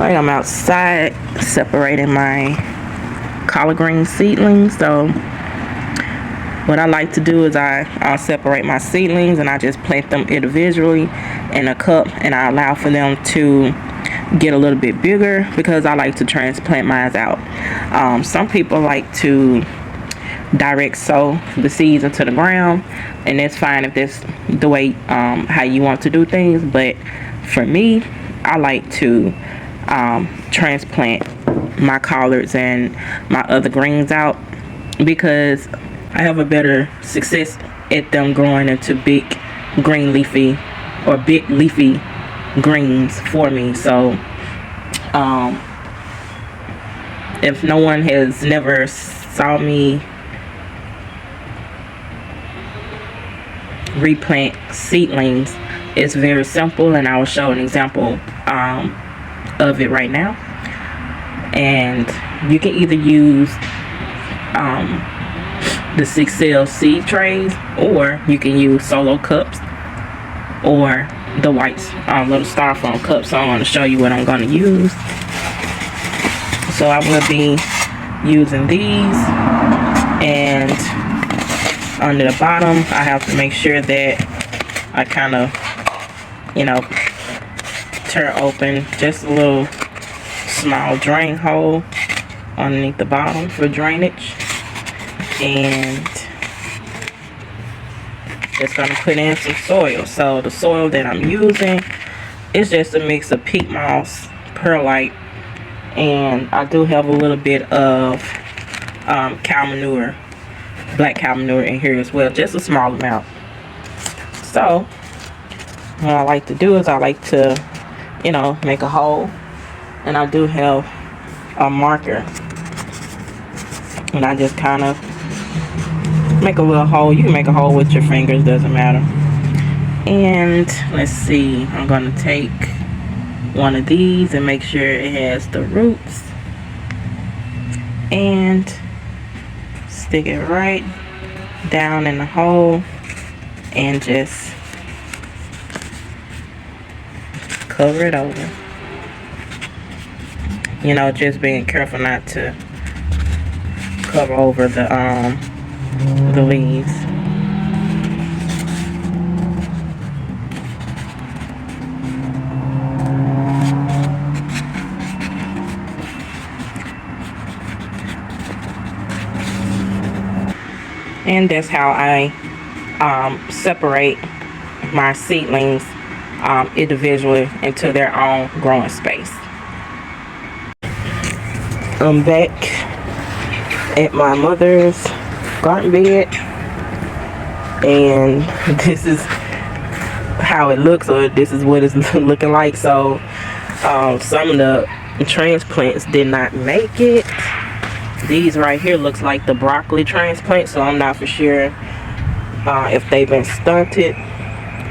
Alright, I'm outside separating my collard green seedlings. So what I like to do is I'll separate my seedlings and I just plant them individually in a cup, and I allow for them to get a little bit bigger because I like to transplant mine out. Some people like to direct sow the seeds into the ground, and that's fine if that's the way how you want to do things, but for me, I like to transplant my collards and my other greens out because I have a better success at them growing into big green leafy or big leafy greens for me. So if no one has never saw me replant seedlings, it's very simple, and I will show an example of it right now. And you can either use the 6 cell seed trays, or you can use solo cups or the white little styrofoam cups. So I'm going to show you what I'm going to use. So I will be using these, and under the bottom I have to make sure that I kind of, tear open just a little small drain hole underneath the bottom for drainage, and just gonna put in some soil. So the soil that I'm using is just a mix of peat moss, perlite, and I do have a little bit of cow manure, black cow manure in here as well, just a small amount. So what I like to do is I like to make a hole, and I do have a marker, and I just kind of make a little hole. You can make a hole with your fingers, doesn't matter. And let's see, I'm gonna take one of these and make sure it has the roots, and stick it right down in the hole, and just cover it over. Just being careful not to cover over the leaves. And that's how I separate my seedlings individually into their own growing space. I'm back at my mother's garden bed, and this is how it looks, or this is what it's looking like. So some of the transplants did not make it. These right here looks like the broccoli transplant, so I'm not for sure if they've been stunted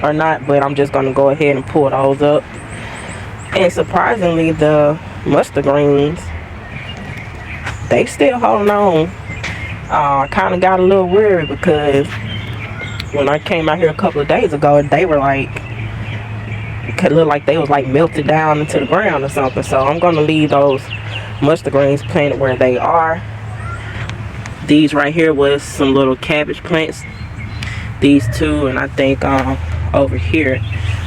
or not, but I'm just going to go ahead and pull those up. And surprisingly, the mustard greens, they still holding on. I kind of got a little worried because when I came out here a couple of days ago, they were like, it could look like they was like melted down into the ground or something. So I'm going to leave those mustard greens planted where they are. These right here was some little cabbage plants, these two, and I think over here.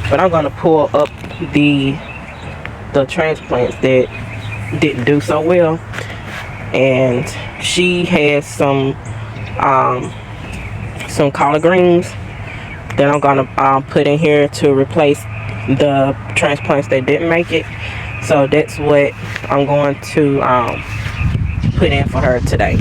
But I'm going to pull up the transplants that didn't do so well, and she has some collard greens that I'm gonna put in here to replace the transplants that didn't make it. So that's what I'm going to put in for her today.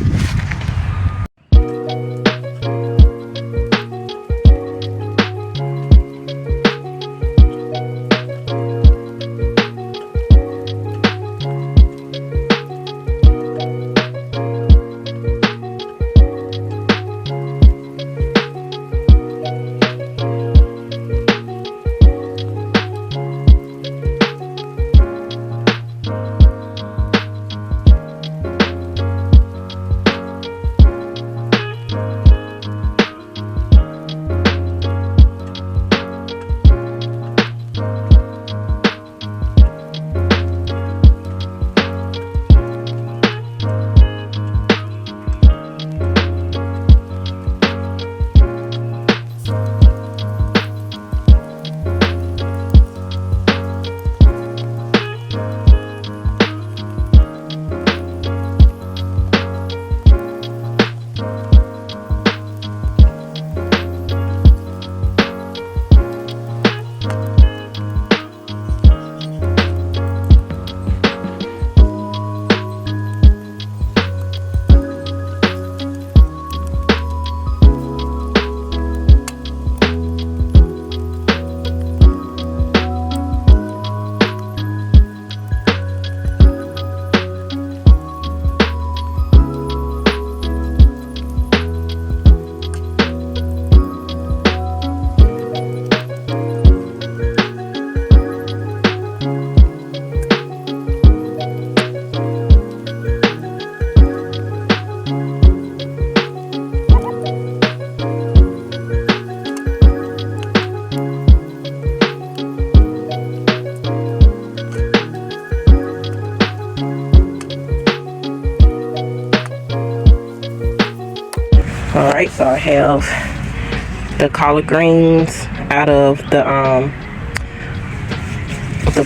Alright, so I have the collard greens out of the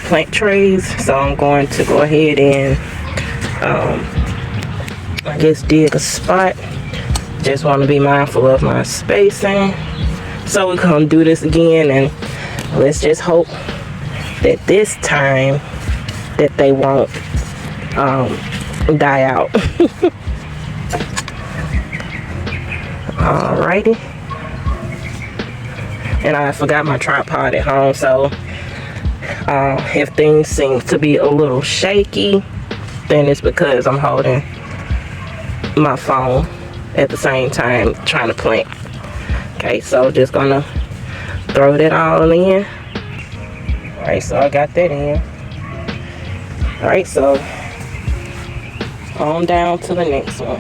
plant trays. So I'm going to go ahead and I guess dig a spot. Just want to be mindful of my spacing. So we're gonna do this again, and let's just hope that this time that they won't die out. Alrighty. And I forgot my tripod at home, so if things seem to be a little shaky, then it's because I'm holding my phone at the same time trying to plant. Okay, so just gonna throw that all in. Alright, so I got that in. Alright, so on down to the next one.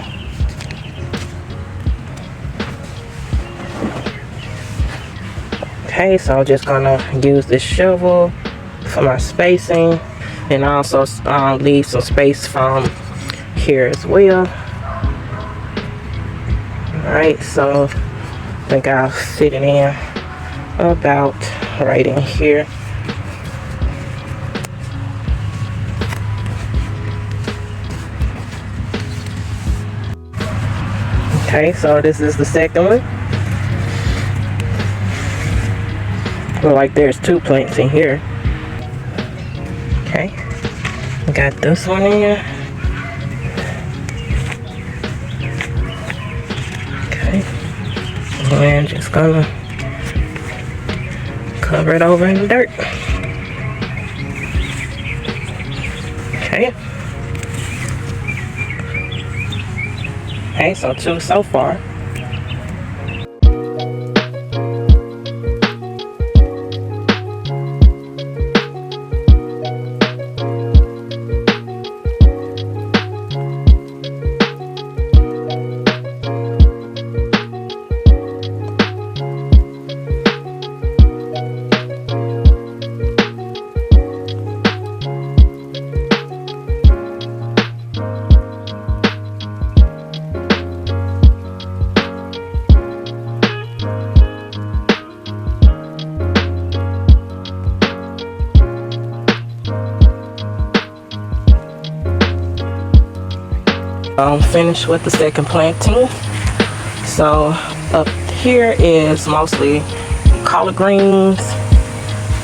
Okay, so I'm just gonna use this shovel for my spacing, and also leave some space from here as well. Alright, so I think I'll fit it in about right in here. Okay, so this is the second one. Look like there's 2 plants in here. Okay, got this one in. Okay, and just gonna cover it over in the dirt. Okay. Okay, so 2 so far. I'm finished with the second planting. So up here is mostly collard greens,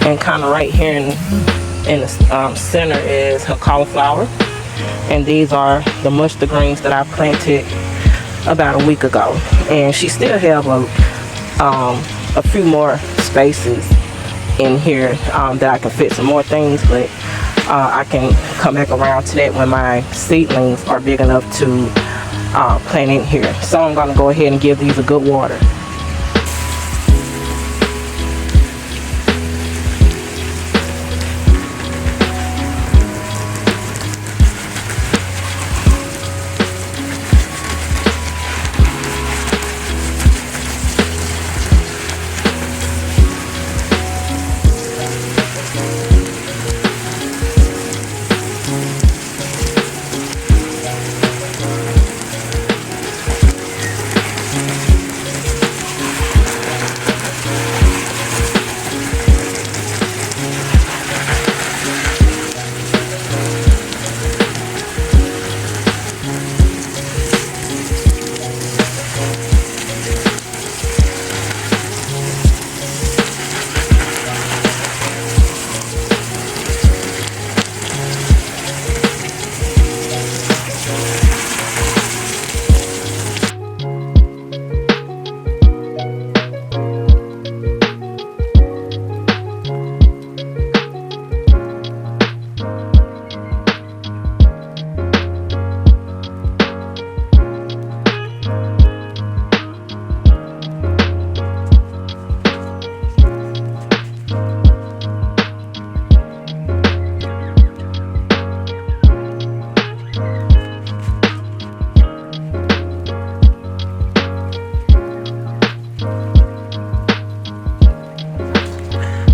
and kind of right here in the center is her cauliflower. And these are the mustard greens that I planted about a week ago. And she still have a few more spaces in here that I can fit some more things, but I can come back around to that when my seedlings are big enough to plant in here. So I'm going to go ahead and give these a good water.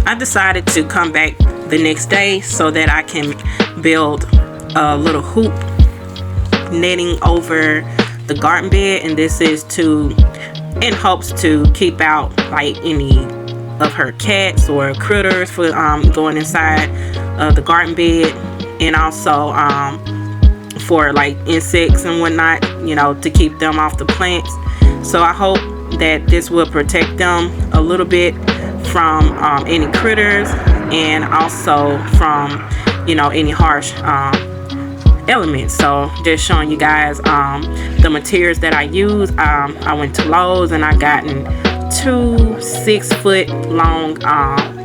I decided to come back the next day so that I can build a little hoop netting over the garden bed, and this is to in hopes to keep out like any of her cats or critters for going inside the garden bed, and also for like insects and whatnot, you know, to keep them off the plants. So I hope that this will protect them a little bit from any critters, and also from, you know, any harsh elements. So just showing you guys the materials that I use. I went to Lowe's and I gotten 2 6-foot long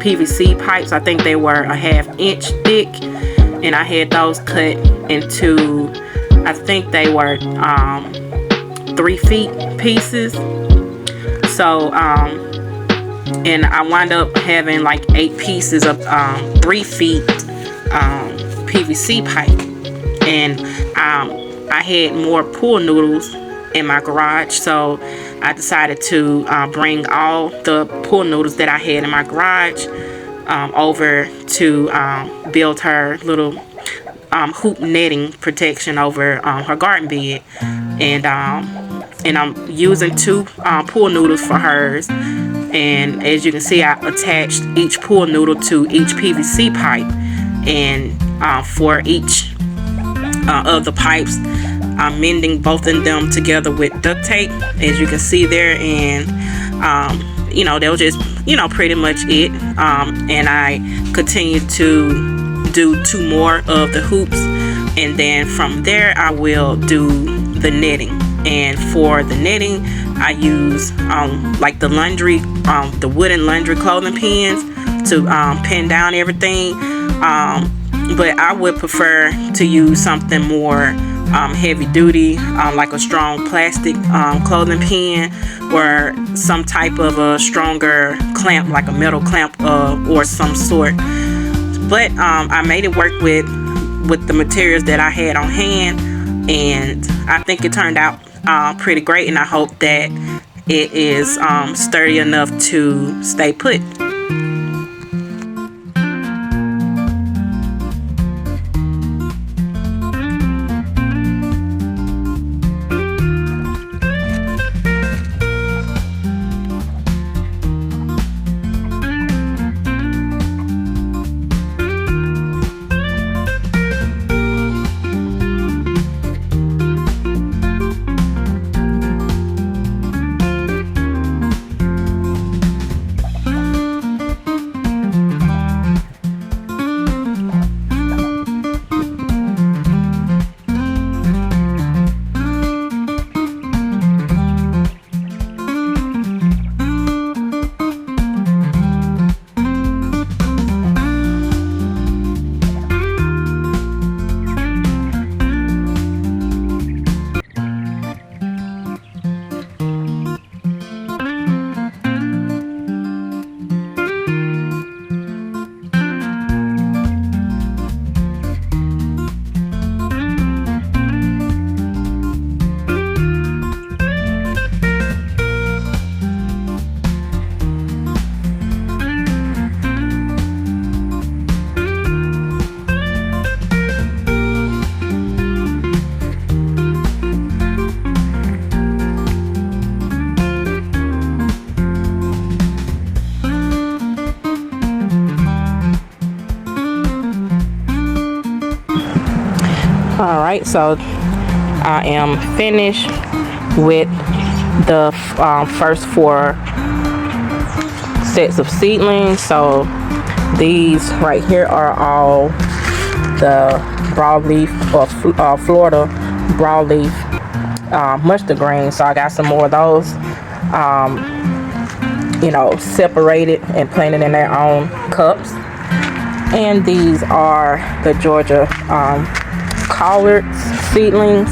PVC pipes. I think they were a 1/2 inch thick, and I had those cut into, I think they were 3 feet pieces. So and I wound up having like 8 pieces of 3 feet PVC pipe, and I had more pool noodles in my garage, so I decided to bring all the pool noodles that I had in my garage over to build her little hoop netting protection over her garden bed. And I'm using 2 pool noodles for hers, and as you can see, I attached each pool noodle to each PVC pipe, and for each of the pipes, I'm mending both of them together with duct tape, as you can see there. And you know, that was just, you know, pretty much it. And I continued to do 2 more of the hoops, and then from there I will do the netting. And for the netting, I use like the laundry, the wooden laundry clothing pins to pin down everything. But I would prefer to use something more heavy duty, like a strong plastic clothing pin, or some type of a stronger clamp, like a metal clamp or some sort. But I made it work with the materials that I had on hand, and I think it turned out pretty great, and I hope that it is sturdy enough to stay put. Alright, so I am finished with the first 4 sets of seedlings. So these right here are all the broadleaf or Florida broadleaf mustard greens. So I got some more of those, you know, separated and planted in their own cups. And these are the Georgia collards seedlings,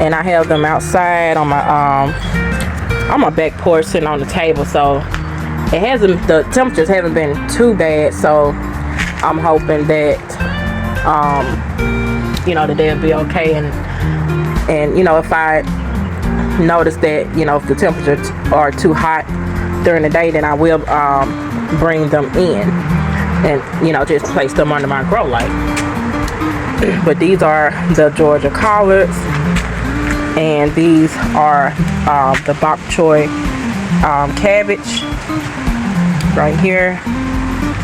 and I have them outside on my back porch sitting on the table. So the temperatures haven't been too bad, so I'm hoping that you know, that they'll be okay. And you know, if I notice that, you know, if the temperatures are too hot during the day, then I will bring them in and, you know, just place them under my grow light. But these are the Georgia collards, And these are the bok choy cabbage right here,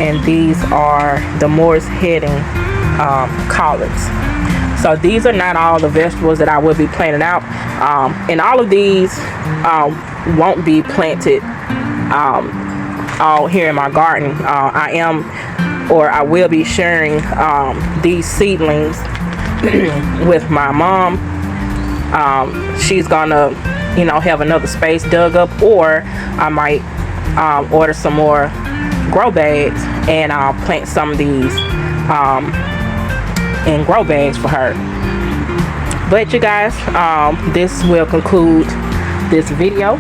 and these are the Moore's Heading collards. So these are not all the vegetables that I will be planting out, and all of these won't be planted all here in my garden. I will be sharing these seedlings with my mom. She's gonna, have another space dug up, or I might order some more grow bags, and I'll plant some of these in grow bags for her. But you guys, this will conclude this video,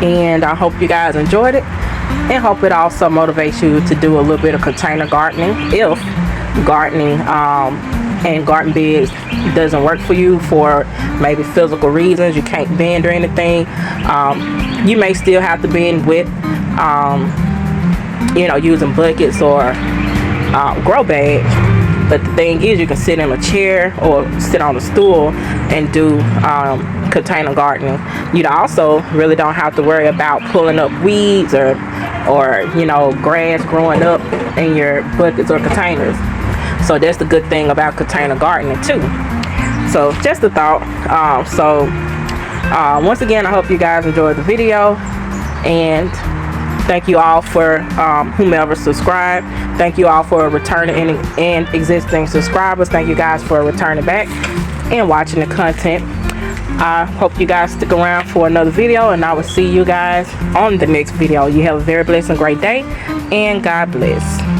and I hope you guys enjoyed it, and hope it also motivates you to do a little bit of container gardening if gardening and garden beds doesn't work for you for maybe physical reasons. You can't bend or anything. You may still have to bend with using buckets or grow bags. But the thing is, you can sit in a chair or sit on a stool and do container gardening. You also really don't have to worry about pulling up weeds or grass growing up in your buckets or containers. So that's the good thing about container gardening too. So just a thought. Once again, I hope you guys enjoyed the video, and thank you all for whomever subscribed. Thank you all for returning and existing subscribers. Thank you guys for returning back and watching the content. I hope you guys stick around for another video, and I will see you guys on the next video. You have a very blessed and great day, and God bless.